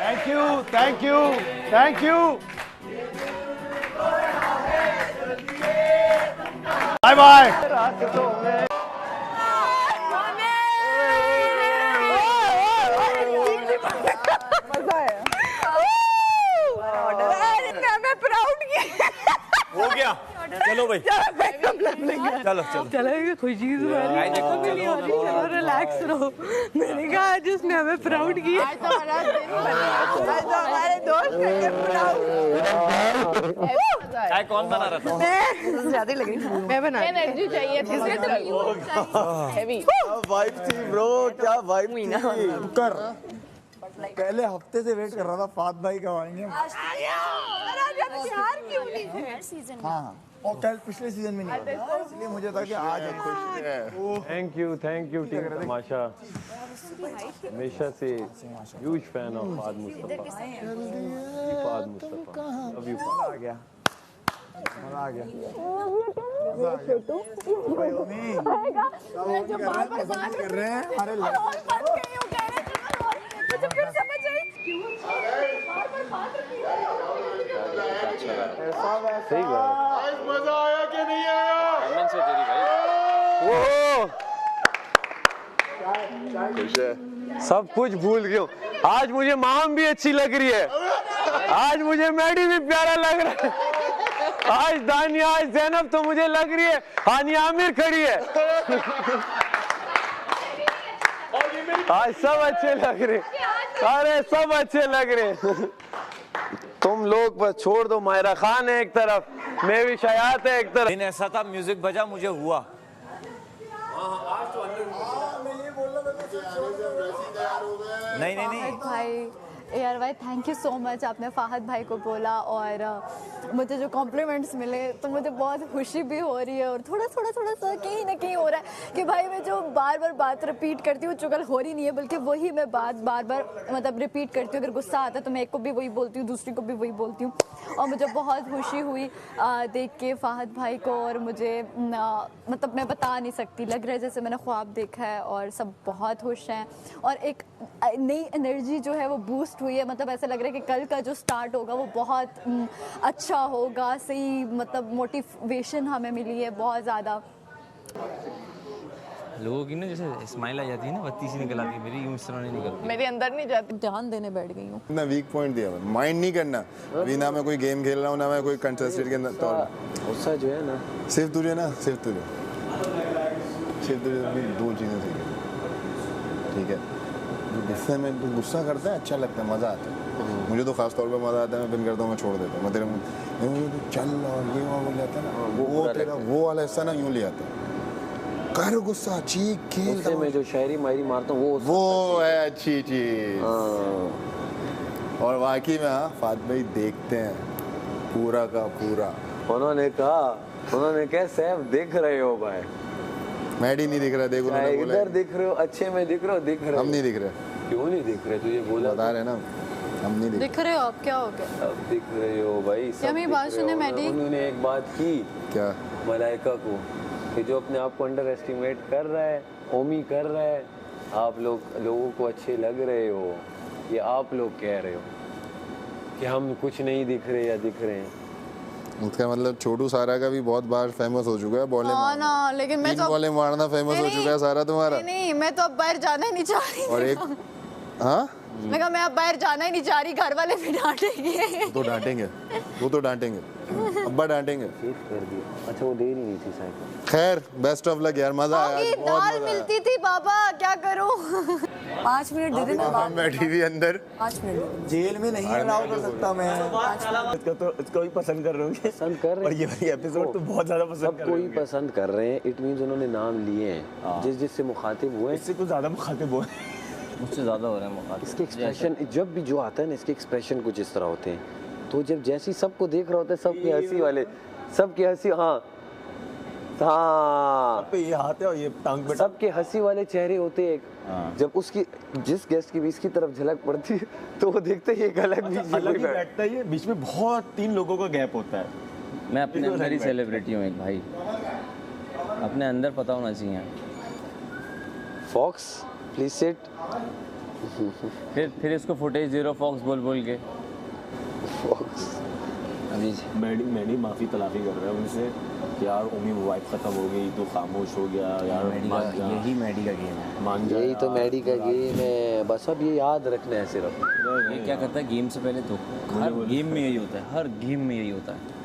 Thank you, thank you, thank you. Bye bye. मैं proud की हो गया, चलो भाई, चलो चलो चलो कोई चीज चलो रिलैक्स रहो। मैंने कहा आज उसने हमें प्राउड किया। आज तो हमारे दोस्त चाय कौन बना रहा था? मैं ज्यादा लग रही मैं बना एनर्जी चाहिए वाइब थी ब्रो, क्या वाइब थी। कर पहले हफ्ते से वेट कर रहा था फात भाई कब आएंगे। हाँ और कल पिछले सीजन में नहीं था, इसलिए मुझे था कि आज हम खुश हैं। Thank you team Tamasha. हमेशा से huge fan of Fahad Mustafa. Fahad Mustafa, love you Fahad. आ गया, मजा आ गया, मजा आ गया। भाई ओमी पसंद कर रहे हैं हमारे सही बात। मजा आया कि नहीं आया? कमेंट से तेरी भाई सब कुछ भूल गया। आज मुझे माम भी अच्छी लग रही है, आज मुझे मैडी भी प्यारा लग रहा है, आज दानिया, आज जैनब तो मुझे लग रही है हानिया आमिर खड़ी है। आज सब अच्छे लग रहे, अरे सब अच्छे लग रहे। तुम लोग बस छोड़ दो, मायरा खान है एक तरफ, मैं भी शयात है एक तरफ। ऐसा था म्यूजिक बजा मुझे हुआ। नहीं नहीं नहीं भाई यार भाई थैंक यू सो मच। आपने फाहद भाई को बोला और मुझे जो कॉम्प्लीमेंट्स मिले तो मुझे बहुत खुशी भी हो रही है और थोड़ा सा कहीं ना कहीं हो रहा है कि भाई मैं जो बार बार बात रिपीट करती हूँ चुगल हो रही नहीं है, बल्कि वही मैं बात बार मतलब रिपीट करती हूँ। अगर गुस्सा आता है तो मैं एक को भी वही बोलती हूँ, दूसरी को भी वही बोलती हूँ। और मुझे बहुत खुशी हुई देख के फाहद भाई को, और मुझे मतलब मैं बता नहीं सकती, लग रहा है जैसे मैंने ख्वाब देखा है और सब बहुत खुश हैं और एक नई एनर्जी जो है वो बूस्ट हुई है। मतलब ऐसा लग रहा है कि कल का जो स्टार्ट होगा वो बहुत अच्छा होगा, सही मतलब मोटिवेशन हमें मिली है बहुत ज़्यादा। लोगों की ना जैसे स्माइल आ जाती है ना, बत्ती सी निकल आती है, मेरी यूं इस तरह नहीं निकलती, मेरे अंदर नहीं जाती, ध्यान देने बैठ गई हूँ। ना वीक पॉइंट दिया, माइंड नहीं करना। अभी ना मैं कोई गेम खेल रहा हूँ, ना मैं कोई कंटेस्टेंट के तौर पे। गुस्सा जो है ना, सिर्फ तुझे ना, सिर्फ तुझे अभी दो चीज़ें सीखी, ठीक है? जो गुस्से में तू गुस्सा करता है अच्छा लगता है, मज़ा आता है। मुझे तो खास तौर पे मज़ा आता है, मैं पिन करता हूँ, मैं छोड़ देता हूँ, मैं तेरे मुझे चल और ये वो जाता है ना, वो तेरा वो वाला हिस्सा ना यूँ ले आता है। कर गुस्सा, चीख खेल, गुस्से में जो शायरी मायरी मारता हूँ वो है अच्छी चीज़। और वाकई में हाँ फात भाई देखते हैं पूरा का पूरा। उन्होंने कहा सैफ देख रहे हो भाई, मैडी नहीं दिख रहा, देखो उन्होंने बोला इधर दिख रहे हो, अच्छे में दिख रहे हो, दिख रहे हो। हम नहीं दिख रहे। क्यों नहीं दिख रहे? तुझे बोला बता रहे ना, हम नहीं दिख रहे हो आप, क्या हो गया? अब दिख रहे हो भाई, सब मेरी दिख बात रहे सुने हो। मैडी। उन्होंने एक बात की, क्या? मलाइका को, कि जो अपने आप को अंडर एस्टिमेट कर रहा है, ओमी कर रहा है, आप लोगों को अच्छे लग रहे हो, ये आप लोग कह रहे हो कि हम कुछ नहीं दिख रहे या दिख रहे हैं। उसका मतलब छोटू सारा का भी बहुत बार फेमस हो चुका है, बॉले ना, लेकिन मैं तो बॉले मारना फेमस हो चुका है सारा तुम्हारा। नहीं, मैं तो अब बाहर जाना ही नहीं चाह रही। और एक हाँ मैं कहा मैं अब बाहर जाना ही नहीं चाह रही, घर वाले भी डांटेंगे। तो डांटेंगे, वो तो डांटेंगे, अब्बा डांटेंगे। कर दिया, अच्छा वो दे नहीं थी साइकिल। खैर बेस्ट ऑफ लक यार, मजा आया, बहुत दाल मिलती थी बाबा, क्या करूं। 5 मिनट दे देना, हम बैठी हुई अंदर 5 मिनट। जेल में नहीं अलाउ कर सकता मैं इसको भी पसंद कर रहे होंगे, पसंद कर रहे और ये वाली एपिसोड तो बहुत ज्यादा पसंद कर रहे कोई होंगे। पसंद कर रहे हैं, इट मींस उन्होंने नाम लिए हैं, जिससे मुखातिब हुए, इससे कुछ ज्यादा मुखातिब हुए, मुझसे ज़्यादा हो रहा है मुखातिब। इसके एक्सप्रेशन जब भी जो आता है ना, इसके एक्सप्रेशन कुछ इस तरह होते हैं, तो जब जैसी सबको देख रहा होता है, सबकी हंसी वाले, सबकी हंसी, हाँ पे ये हाथ है और ये टांग पे, सबके हंसी वाले चेहरे होते हैं। जब उसकी जिस गेस्ट की भी इसकी तरफ झलक पड़ती है तो वो देखते ही एक अलग अलग ही बैठता है, ये बीच में बहुत 3 लोगों का गैप होता है। मैं अपने अंदर ही सेलिब्रिटी हूँ एक भाई, अपने अंदर पता होना चाहिए। फॉक्स प्लीज सिट, फिर इसको फुटेज दे रहा फॉक्स बोल के। अभी मैडी माफ़ी तलाफी कर रहा है उनसे कि यार ओमी वाइफ ख़त्म हो गई तो खामोश हो गया यार, यही मैडी का गेम है। मान जा यही तो यार, मैडी का गेम है, बस अब ये याद रखना है सिर्फ। ये क्या करता है गेम से पहले तो हर गेम में यही होता है, हर गेम में यही होता है।